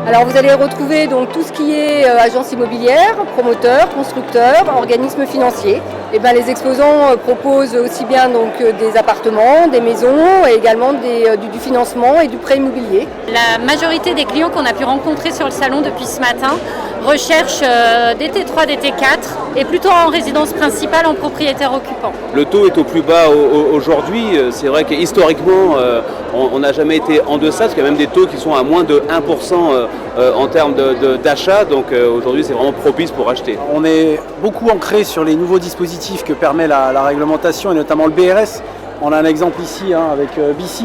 Alors vous allez retrouver donc tout ce qui est agence immobilière, promoteur, constructeur, organismes financiers. Et ben, les exposants proposent aussi bien donc, des appartements, des maisons et également du financement et du prêt immobilier. La majorité des clients qu'on a pu rencontrer sur le salon depuis ce matin recherchent des T3, des T4 et plutôt en résidence principale en propriétaire occupant. Le taux est au plus bas aujourd'hui. C'est vrai qu'historiquement, on n'a jamais été en deçà, parce qu'il y a même des taux qui sont à moins de 1% en termes d'achat. Donc aujourd'hui, c'est vraiment propice pour acheter. On est beaucoup ancré sur les nouveaux dispositifs que permet la réglementation et notamment le BRS. On a un exemple ici avec BC,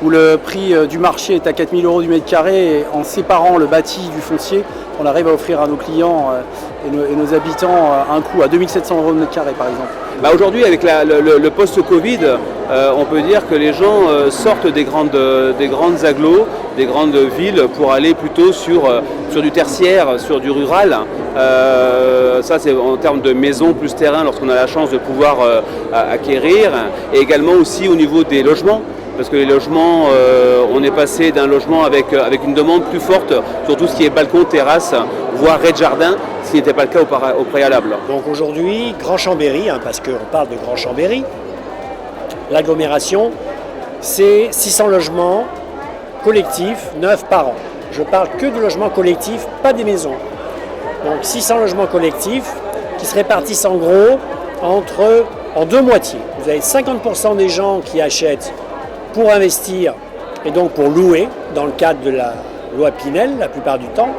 où le prix du marché est à 4 000 € du mètre carré, et en séparant le bâti du foncier, on arrive à offrir à nos clients et nos habitants un coût à 2 700 € du mètre carré par exemple. Aujourd'hui, avec le post-Covid, on peut dire que les gens sortent des grandes agglos, des grandes villes pour aller plutôt sur du tertiaire, sur du rural. Ça, c'est en termes de maisons plus terrain lorsqu'on a la chance de pouvoir acquérir, et également aussi au niveau des logements. Parce que les logements, on est passé d'un logement avec une demande plus forte sur tout ce qui est balcon, terrasse, voire rez-de-jardin, ce qui n'était pas le cas au préalable. Donc aujourd'hui, Grand Chambéry, parce qu'on parle de Grand Chambéry, l'agglomération, c'est 600 logements collectifs, neufs par an. Je parle que de logements collectifs, pas des maisons. Donc 600 logements collectifs qui se répartissent en gros en deux moitiés. Vous avez 50% des gens qui achètent pour investir et donc pour louer, dans le cadre de la loi Pinel la plupart du temps,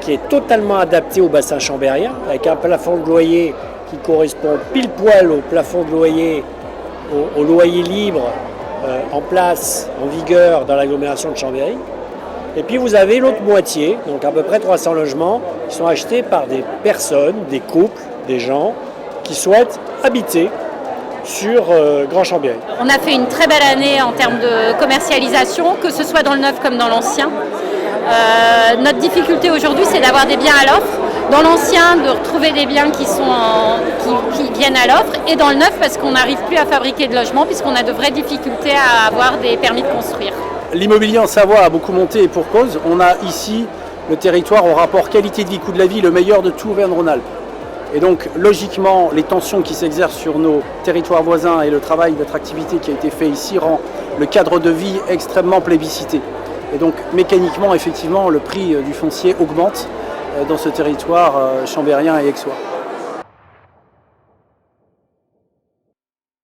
qui est totalement adapté au bassin chambérien, avec un plafond de loyer qui correspond pile poil au plafond de loyer, au loyer libre en place, en vigueur dans l'agglomération de Chambéry. Et puis vous avez l'autre moitié, donc à peu près 300 logements, qui sont achetés par des personnes, des couples, des gens qui souhaitent habiter sur Grand Chambéry. On a fait une très belle année en termes de commercialisation, que ce soit dans le neuf comme dans l'ancien. Notre difficulté aujourd'hui, c'est d'avoir des biens à l'offre. Dans l'ancien, de retrouver des biens qui viennent à l'offre, et dans le neuf, parce qu'on n'arrive plus à fabriquer de logements, puisqu'on a de vraies difficultés à avoir des permis de construire. L'immobilier en Savoie a beaucoup monté, et pour cause. On a ici le territoire au rapport qualité de vie, coût de la vie, le meilleur de tout Auvergne-Rhône-Alpes. Et donc, logiquement, les tensions qui s'exercent sur nos territoires voisins et le travail d'attractivité qui a été fait ici rend le cadre de vie extrêmement plébiscité. Et donc, mécaniquement, effectivement, le prix du foncier augmente dans ce territoire chambérien et aixois.